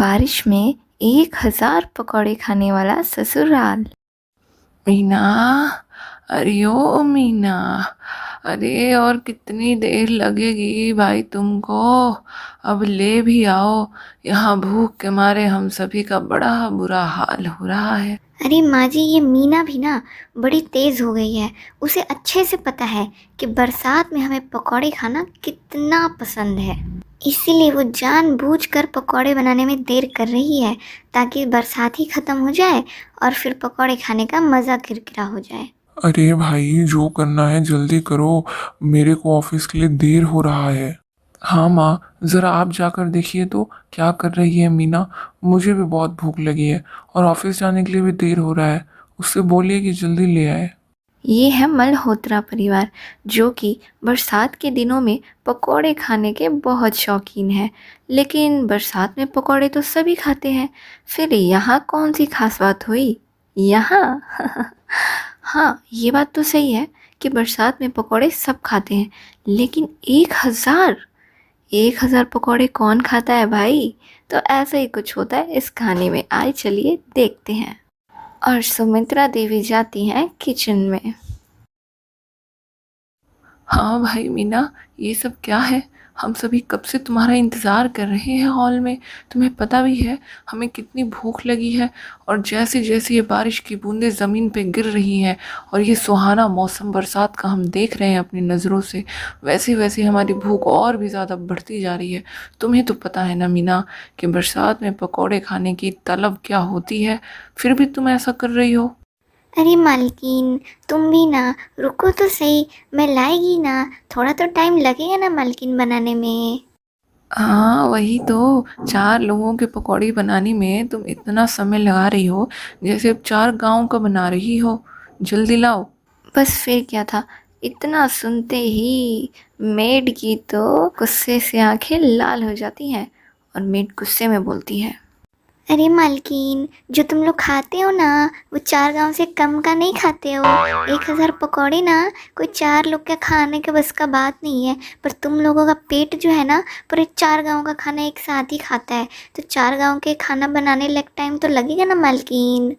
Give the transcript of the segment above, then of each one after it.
बारिश में 1000 पकौड़े खाने वाला ससुराल। मीना, अरे ओ मीना, अरे और कितनी देर लगेगी भाई तुमको? अब ले भी आओ। यहाँ भूख के मारे हम सभी का बड़ा बुरा हाल हो रहा है। अरे माँ जी, ये मीना भी ना बड़ी तेज़ हो गई है। उसे अच्छे से पता है कि बरसात में हमें पकौड़े खाना कितना पसंद है, इसीलिए वो जानबूझकर पकौड़े बनाने में देर कर रही है ताकि बरसात ही ख़त्म हो जाए और फिर पकौड़े खाने का मज़ा किरकिरा हो जाए। अरे भाई, जो करना है जल्दी करो, मेरे को ऑफिस के लिए देर हो रहा है। हाँ माँ, ज़रा आप जाकर देखिए तो क्या कर रही है मीना। मुझे भी बहुत भूख लगी है और ऑफिस जाने के लिए भी देर हो रहा है। उससे बोलिए कि जल्दी ले आए। ये है मल्होत्रा परिवार, जो कि बरसात के दिनों में पकौड़े खाने के बहुत शौकीन है। लेकिन बरसात में पकौड़े तो सभी खाते हैं, फिर यहाँ कौन सी खास बात हुई यहाँ? हाँ, ये बात तो सही है कि बरसात में पकौड़े सब खाते हैं, लेकिन 1000 पकौड़े कौन खाता है भाई? तो ऐसा ही कुछ होता है इस कहानी में। आइए चलिए देखते हैं। और सुमित्रा देवी जाती हैं किचन में। हाँ भाई मीना, ये सब क्या है? हम सभी कब से तुम्हारा इंतज़ार कर रहे हैं हॉल में। तुम्हें पता भी है हमें कितनी भूख लगी है। और जैसे जैसे ये बारिश की बूंदें ज़मीन पे गिर रही हैं और ये सुहाना मौसम बरसात का हम देख रहे हैं अपनी नज़रों से, वैसे वैसे हमारी भूख और भी ज़्यादा बढ़ती जा रही है। तुम्हें तो पता है ना मीना कि बरसात में पकौड़े खाने की तलब क्या होती है, फिर भी तुम ऐसा कर रही हो। अरे मालकिन, तुम भी ना रुको तो सही, मैं लाएगी ना। थोड़ा तो टाइम लगेगा ना मालकिन बनाने में। हाँ वही तो, 4 लोगों के पकौड़ी बनाने में तुम इतना समय लगा रही हो जैसे 4 गांव का बना रही हो। जल्दी लाओ। बस फिर क्या था, इतना सुनते ही मेड की तो गुस्से से आंखें लाल हो जाती हैं और मेड गुस्से में बोलती है। अरे मालकिन, जो तुम लोग खाते हो ना, वो 4 गांव से कम का नहीं खाते हो। 1000 पकौड़े ना कोई 4 लोग के खाने के बस का बात नहीं है। पर तुम लोगों का पेट जो है ना, पूरे 4 गांव का खाना एक साथ ही खाता है। तो 4 गांव के खाना बनाने लग टाइम तो लगेगा ना मालकिन।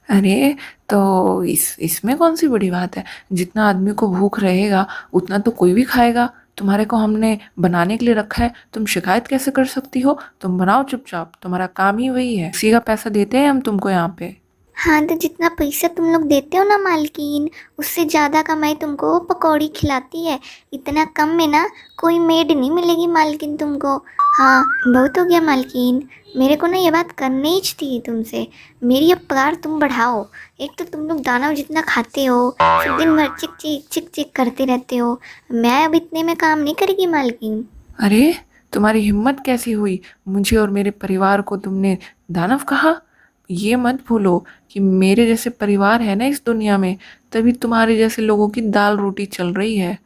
अरे तो इसमें कौन सी बड़ी बात है? जितना आदमी को भूख रहेगा उतना तो कोई भी खाएगा। तुम्हारे को हमने बनाने के लिए रखा है, तुम शिकायत कैसे कर सकती हो? तुम बनाओ चुपचाप, तुम्हारा काम ही वही है। इसी का पैसा देते हैं हम तुमको यहाँ पे। हाँ, तो जितना पैसा तुम लोग देते हो ना मालकिन, उससे ज़्यादा कमाई तुमको वो पकौड़ी खिलाती है। इतना कम में ना कोई मेड नहीं मिलेगी मालकिन तुमको। हाँ, बहुत हो गया मालकिन। मेरे को ना ये बात करनी ही थी तुमसे। मेरी अब पगार तुम बढ़ाओ। एक तो तुम लोग दाना जितना खाते हो, फिर दिन भर चिक चिक चिक चिक करते रहते हो। मैं अब इतने में काम नहीं करेगी मालकिन। अरे तुम्हारी हिम्मत कैसी हुई? मुझे और मेरे परिवार को तुमने दानव कहा? ये मत भूलो कि मेरे जैसे परिवार है ना इस दुनिया में, तभी तुम्हारे जैसे लोगों की दाल रोटी चल रही है।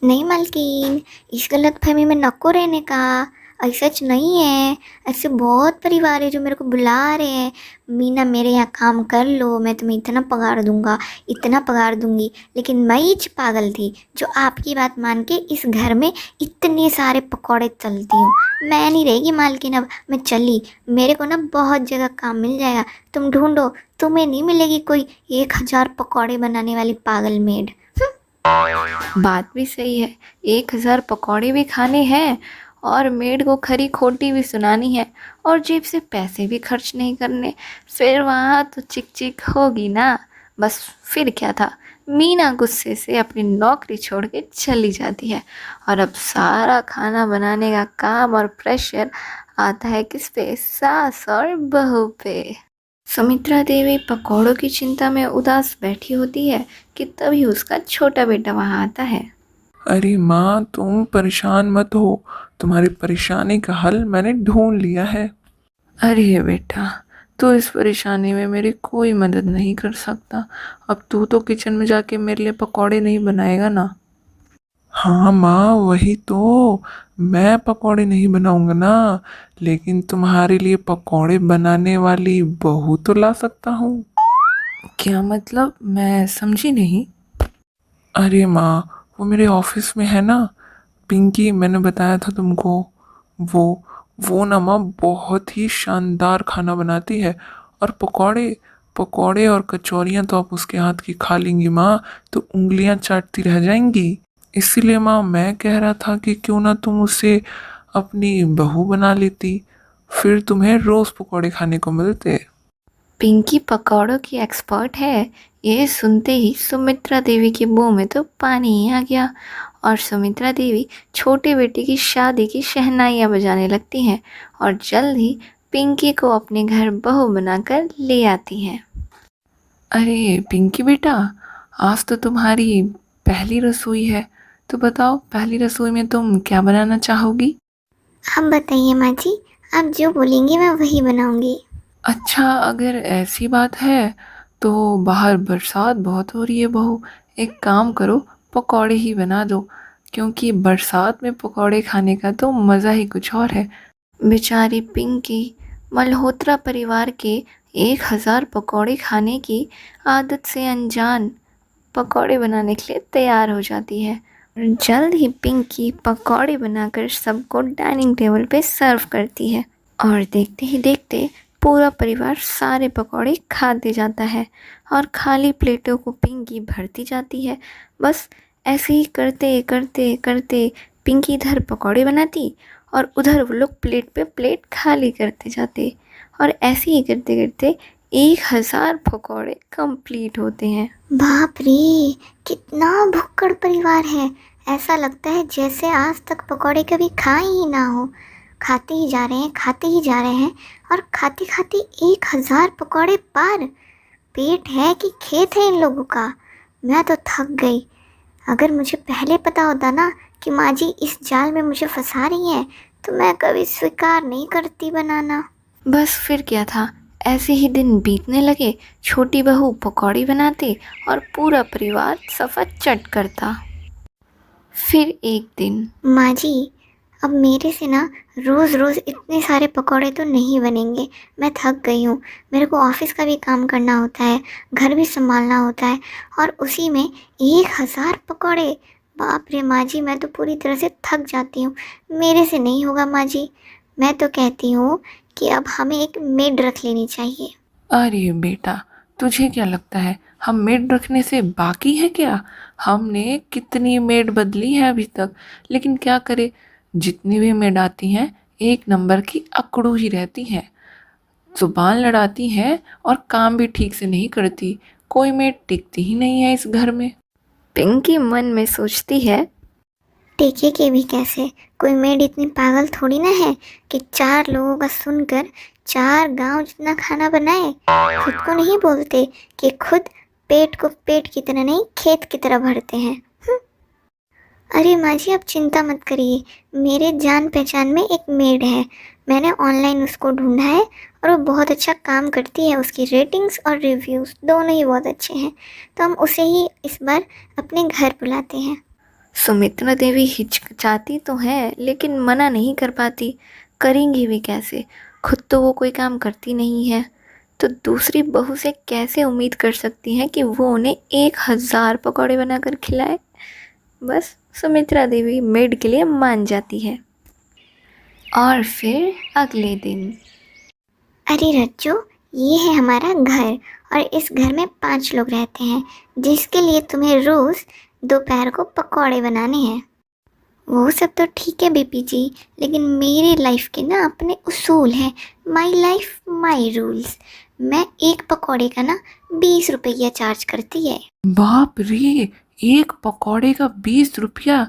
नहीं मालकिन, इस गलतफहमी में नको रहने का। ऐसा सच नहीं है। ऐसे बहुत परिवार है जो मेरे को बुला रहे हैं, मीना मेरे यहाँ काम कर लो, मैं तुम्हें इतना पगार दूंगा, इतना पगार दूंगी। लेकिन मैं ही पागल थी जो आपकी बात मान के इस घर में इतने सारे पकौड़े तलती हूँ। मैं नहीं रहेगी मालकिन, अब मैं चली। मेरे को ना बहुत जगह काम मिल जाएगा। तुम ढूंढो, तुम्हें नहीं मिलेगी कोई 1000 पकौड़े बनाने वाली पागल मेड। बात भी सही है, 1000 पकौड़े भी खाने हैं और मेड को खरी खोटी भी सुनानी है और जेब से पैसे भी खर्च नहीं करने, फिर वहाँ तो चिक चिक होगी ना। बस फिर क्या था, मीना गुस्से से अपनी नौकरी छोड़ के चली जाती है और अब सारा खाना बनाने का काम और प्रेशर आता है किस पे? सास और बहू पे। सुमित्रा देवी पकौड़ों की चिंता में उदास बैठी होती है कि तभी उसका छोटा बेटा वहां आता है। अरे माँ, तुम परेशान मत हो, तुम्हारी परेशानी का हल मैंने ढूंढ लिया है। अरे बेटा, तू इस परेशानी में मेरी कोई मदद नहीं कर सकता। अब तू तो किचन में जाके मेरे लिए पकौड़े नहीं बनाएगा ना? हाँ माँ, वही तो, मैं पकौड़े नहीं बनाऊंगा ना, लेकिन तुम्हारे लिए पकौड़े बनाने वाली बहू तो ला सकता हूँ। क्या मतलब? मैं समझी नहीं। अरे माँ, वो मेरे ऑफिस में है ना, पिंकी, मैंने बताया था तुमको। वो वो ना माँ बहुत ही शानदार खाना बनाती है। और पकौड़े पकौड़े और कचौरियाँ तो आप उसके हाथ की खा लेंगी माँ तो उंगलियां चाटती रह जाएंगी। इसीलिए माँ मैं कह रहा था कि क्यों ना तुम उसे अपनी बहू बना लेती, फिर तुम्हें रोज पकौड़े खाने को मिलते। पिंकी पकौड़ों की एक्सपर्ट है। ये सुनते ही सुमित्रा देवी के मुंह में तो पानी ही आ गया और सुमित्रा देवी छोटे बेटे की शादी की शहनाइयाँ बजाने लगती हैं और जल्द ही पिंकी को अपने घर बहू बनाकर ले आती हैं। अरे पिंकी बेटा, आज तो तुम्हारी पहली रसोई है, तो बताओ पहली रसोई में तुम क्या बनाना चाहोगी? आप बताइए माँ जी, आप जो बोलेंगी मैं वही बनाऊंगी। अच्छा, अगर ऐसी बात है तो बाहर बरसात बहुत हो रही है बहू, एक काम करो पकौड़े ही बना दो, क्योंकि बरसात में पकौड़े खाने का तो मज़ा ही कुछ और है। बेचारी पिंकी मल्होत्रा परिवार के 1000 पकौड़े खाने की आदत से अनजान पकौड़े बनाने के लिए तैयार हो जाती है। जल्द ही पिंकी पकौड़े बनाकर सबको डाइनिंग टेबल पे सर्व करती है और देखते ही देखते पूरा परिवार सारे पकौड़े खाते जाता है और खाली प्लेटों को पिंकी भरती जाती है। बस ऐसे ही करते करते करते पिंकी इधर पकौड़े बनाती और उधर वो लोग प्लेट पे प्लेट खाली करते जाते और ऐसे ही करते करते 1000 पकौड़े कंप्लीट होते हैं। बाप रे, कितना भुक्कड़ परिवार है। ऐसा लगता है जैसे आज तक पकौड़े कभी खाए ही ना हो। खाते ही जा रहे हैं, खाते ही जा रहे हैं और खाते खाते 1000 पकौड़े पार। पेट है कि खेत है इन लोगों का। मैं तो थक गई। अगर मुझे पहले पता होता ना कि माँ जी इस जाल में मुझे फंसा रही हैं तो मैं कभी स्वीकार नहीं करती बनाना। बस फिर क्या था, ऐसे ही दिन बीतने लगे। छोटी बहू पकौड़ी बनाती और पूरा परिवार सफ़ा चट करता। फिर एक दिन माँ जी, अब मेरे से ना रोज़ रोज़ इतने सारे पकौड़े तो नहीं बनेंगे। मैं थक गई हूँ। मेरे को ऑफिस का भी काम करना होता है, घर भी संभालना होता है और उसी में 1000 पकौड़े। बाप रे माँ जी, मैं तो पूरी तरह से थक जाती हूँ। मेरे से नहीं होगा माँ जी। मैं तो कहती हूँ कि अब हमें एक मेड रख लेनी चाहिए। अरे बेटा, तुझे क्या लगता है हम मेड रखने से बाकी है क्या? हमने कितनी मेड बदली है अभी तक, लेकिन क्या करे, जितनी भी मेड आती हैं एक नंबर की अकड़ू ही रहती हैं, जुबान लड़ाती हैं और काम भी ठीक से नहीं करती। कोई मेड टिकती ही नहीं है इस घर में। पिंकी मन में सोचती है, टेके के भी कैसे? कोई मेड इतनी पागल थोड़ी ना है कि 4 लोगों का सुनकर 4 गांव जितना खाना बनाए। खुद को नहीं बोलते कि खुद पेट को पेट की तरह नहीं खेत की तरह भरते हैं। अरे माँ जी, आप चिंता मत करिए। मेरे जान पहचान में एक मेड है। मैंने ऑनलाइन उसको ढूंढा है और वो बहुत अच्छा काम करती है। उसकी रेटिंग्स और रिव्यूज़ दोनों ही बहुत अच्छे हैं। तो हम उसे ही इस बार अपने घर बुलाते हैं। सुमित्रा देवी हिचकिचाती तो है लेकिन मना नहीं कर पाती। करेंगी भी कैसे, खुद तो वो कोई काम करती नहीं है, तो दूसरी बहू से कैसे उम्मीद कर सकती हैं कि वो उन्हें 1000 पकौड़े बनाकर खिलाए। बस सुमित्रा देवी मेड के लिए मान जाती है। और फिर अगले दिन अरे रज्जो, ये है हमारा घर और इस घर में 5 लोग रहते हैं, जिसके लिए तुम्हें रोज़ दोपहर को पकौड़े बनाने हैं। वो सब तो ठीक है बीपी जी, लेकिन मेरी लाइफ के ना अपने उसूल हैं। My life my rules. मैं एक पकौड़े का ना 20 रुपया चार्ज करती है। बाप रे, एक पकौड़े का 20 रुपया?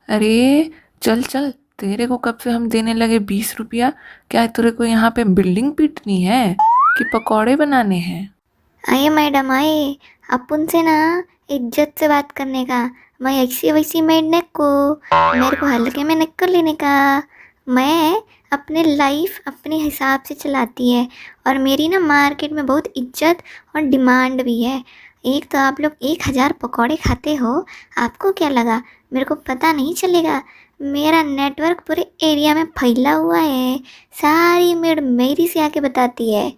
अरे चल चल, तेरे को कब से हम देने लगे 20 रुपया? क्या तेरे को यहाँ पे बिल्डिंग पीटनी है कि पकौड़े बनाने हैं? आए मैडम आए, अपन से ना इज्जत से बात करने का। मैं ऐसी वैसी मेड ने को मेरे को हल्के में निकल लेने का। मैं अपने लाइफ अपने हिसाब से चलाती है और मेरी ना मार्केट में बहुत इज्जत और डिमांड भी है। एक तो आप लोग 1000 पकौड़े खाते हो, आपको क्या लगा मेरे को पता नहीं चलेगा? मेरा नेटवर्क पूरे एरिया में फैला हुआ है। सारी मेड मेरी से आके बताती है।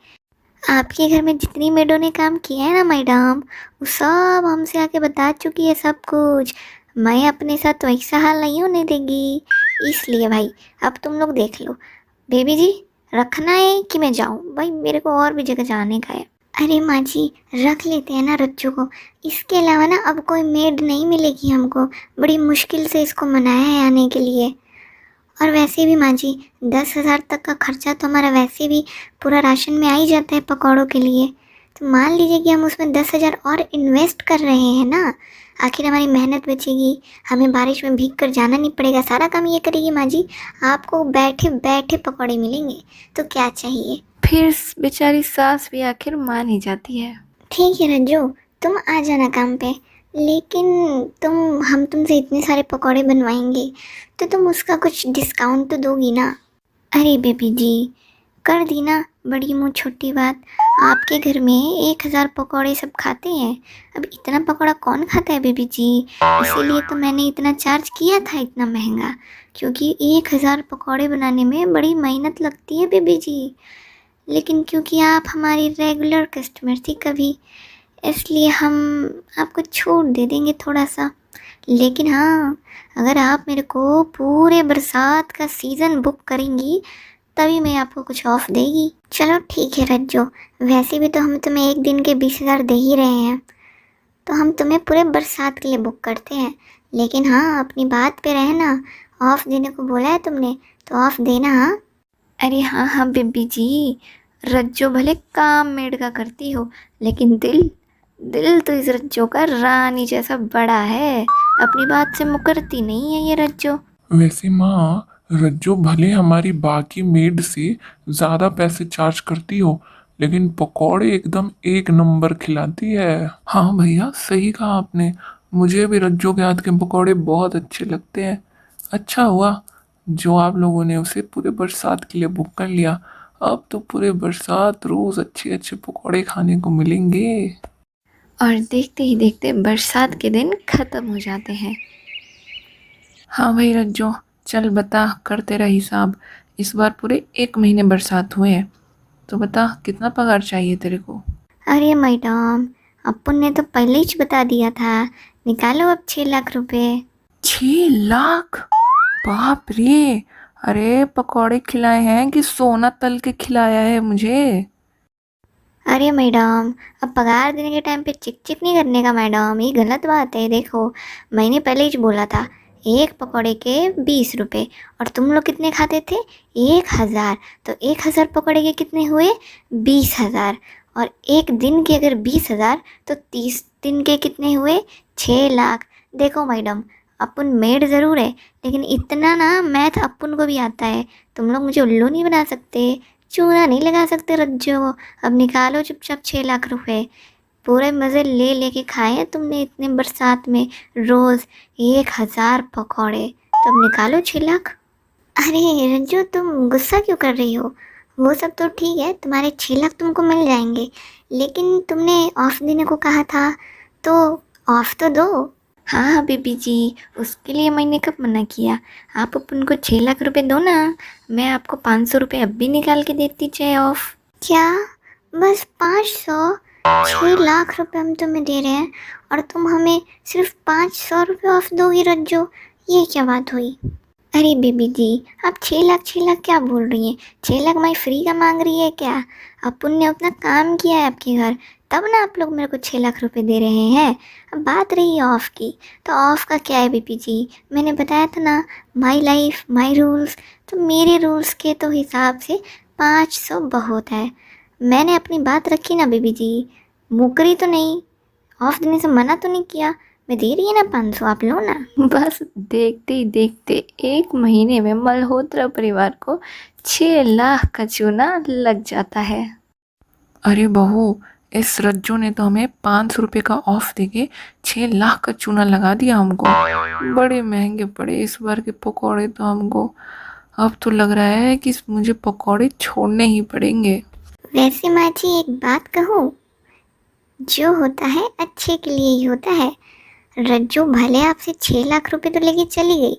आपके घर में जितनी मेडों ने काम किया है ना मैडम, वो सब हमसे आके बता चुकी है सब कुछ। मैं अपने साथ वैसा हाल नहीं होने देगी। इसलिए भाई अब तुम लोग देख लो, बेबी जी रखना है कि मैं जाऊँ? भाई मेरे को और भी जगह जाने का है। अरे माँ जी रख लेते हैं ना रज्जू को। इसके अलावा ना अब कोई मेड नहीं मिलेगी हमको। बड़ी मुश्किल से इसको मनाया है आने के लिए। और वैसे भी माँ जी 10,000 तक का खर्चा तो हमारा वैसे भी पूरा राशन में आ ही जाता है पकौड़ों के लिए। तो मान लीजिए कि हम उसमें 10,000 और इन्वेस्ट कर रहे हैं ना। आखिर हमारी मेहनत बचेगी, हमें बारिश में भीग कर जाना नहीं पड़ेगा। सारा काम ये करेगी माँ जी, आपको बैठे बैठे पकौड़े मिलेंगे। तो क्या चाहिए? फिर बेचारी सास भी आखिर मान ही जाती है। ठीक है रज्जू, तुम आ जाना काम पे। लेकिन हम तुमसे इतने सारे पकौड़े बनवाएंगे तो तुम उसका कुछ डिस्काउंट तो दोगी ना? अरे बेबी जी कर दी ना बड़ी मुँह छोटी बात। आपके घर में 1,000 पकौड़े सब खाते हैं, अब इतना पकौड़ा कौन खाता है बेबी जी? इसीलिए तो मैंने इतना चार्ज किया था, इतना महंगा। क्योंकि 1,000 पकौड़े बनाने में बड़ी मेहनत लगती है बेबी जी। लेकिन क्योंकि आप हमारी रेगुलर कस्टमर थी कभी, इसलिए हम आपको छूट दे देंगे थोड़ा सा। लेकिन हाँ, अगर आप मेरे को पूरे बरसात का सीज़न बुक करेंगी तभी मैं आपको कुछ ऑफ देगी। चलो ठीक है रज्जो, वैसे भी तो हम तुम्हें एक दिन के 20,000 दे ही रहे हैं, तो हम तुम्हें पूरे बरसात के लिए बुक करते हैं। लेकिन हाँ अपनी बात पे रहना, ऑफ देने को बोला है तुमने तो ऑफ देना। हाँ अरे हाँ हाँ बेबी जी, रज्जो भले काम मेड का करती हो, लेकिन दिल दिल तो इस रज्जो का रानी जैसा बड़ा है। अपनी बात से मुकरती नहीं है ये रज्जो। वैसे माँ, रज्जो भले हमारी बाकी मेड से ज़्यादा पैसे चार्ज करती हो, लेकिन पकौड़े एकदम एक नंबर खिलाती है। हाँ भैया, सही कहा आपने। मुझे भी रज्जो के हाथ के पकौड़े बहुत अच्छे लगते हैं। अच्छा हुआ जो आप लोगों ने उसे पूरे बरसात के लिए बुक कर लिया। अब तो पूरे बरसात रोज़ अच्छे अच्छे पकौड़े खाने को मिलेंगे। और देखते ही देखते बरसात के दिन खत्म हो जाते हैं। हाँ भाई रज्जो, चल बता, कर तेरा हिसाब। इस बार पूरे 1 महीने बरसात हुए हैं, तो बता कितना पगार चाहिए तेरे को? अरे मैडम, अपुन ने तो पहले ही बता दिया था। निकालो अब 6 लाख रुपए। 6 लाख? बाप रे! अरे पकौड़े खिलाए हैं कि सोना तल के खिलाया है मुझे? अरे मैडम, अब पगार देने के टाइम पे चिक चिक नहीं करने का मैडम, ये गलत बात है। देखो मैंने पहले ही बोला था एक पकौड़े के 20 रुपये, और तुम लोग कितने खाते थे? 1,000। तो 1,000 पकौड़े के कितने हुए? 20,000। और एक दिन के अगर 20,000 तो 30 दिन के कितने हुए? 6 लाख। देखो मैडम, अपन मेड ज़रूर है, लेकिन इतना ना मैथ अपन को भी आता है। तुम लोग मुझे उल्लू नहीं बना सकते, चूना नहीं लगा सकते रज्जो को। अब निकालो चुपचाप 6 लाख रुपए। पूरे मज़े ले लेके खाए हैं तुमने इतने बरसात में, रोज़ 1,000 पकौड़े। तो अब निकालो 6 लाख। अरे रज्जो तुम गुस्सा क्यों कर रही हो? वो सब तो ठीक है, तुम्हारे 6 लाख तुमको मिल जाएंगे, लेकिन तुमने ऑफ देने को कहा था तो ऑफ तो दो। हाँ हाँ बेबी जी, उसके लिए मैंने कब मना किया। आप अपन को 6 लाख रुपए दो ना, मैं आपको 500 रुपये अब भी निकाल के देती चाहे ऑफ। क्या? बस 500? 6 लाख रुपए हम तुम्हें दे रहे हैं और तुम हमें सिर्फ 500 रुपये ऑफ दोगी रज्जो? ये क्या बात हुई? अरे बेबी जी, आप 6 लाख क्या बोल रही हैं? 6 लाख माई फ्री का मांग रही है क्या? अपन ने अपना काम किया है आपके घर, तब ना आप लोग मेरे को 6 लाख रुपए दे रहे हैं। अब बात रही ऑफ की, तो ऑफ का क्या है बेबी जी? मैंने बताया था ना, माई लाइफ माई रूल्स। तो मेरे रूल्स के तो हिसाब से 500 बहुत है। मैंने अपनी बात रखी ना बेबी जी, मुकरी तो नहीं, ऑफ देने से मना तो नहीं किया। मैं दे रही है ना 500, आप लो ना। बस देखते ही देखते 1 महीने में मल्होत्रा परिवार को 6 लाख का चूना लग जाता है। अरे बहू, इस रज्जो ने तो हमें 500 रुपये का ऑफ देके 6 लाख का चूना लगा दिया हमको। बड़े महंगे पड़े इस बार के पकौड़े तो हमको। अब तो लग रहा है कि मुझे पकौड़े छोड़ने ही पड़ेंगे। वैसे माँ जी एक बात कहूँ, जो होता है अच्छे के लिए ही होता है। रज्जू भले आपसे 6 लाख रुपए तो लेके चली गई,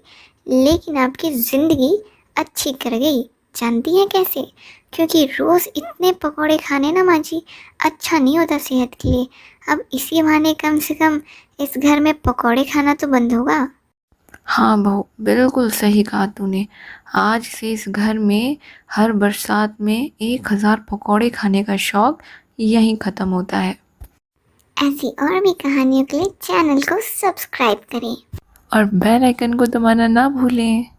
लेकिन आपकी ज़िंदगी अच्छी कर गई। जानती हैं कैसे? क्योंकि रोज़ इतने पकौड़े खाने ना माँ जी अच्छा नहीं होता सेहत के लिए। अब इसी बहाने कम से कम इस घर में पकौड़े खाना तो बंद होगा। हाँ बहू, बिल्कुल सही कहा तूने। आज से इस घर में हर बरसात में 1000 पकौड़े खाने का शौक यहीं ख़त्म होता है। ऐसी और भी कहानियों के लिए चैनल को सब्सक्राइब करें। और बेल आइकन को दबाना ना भूलें।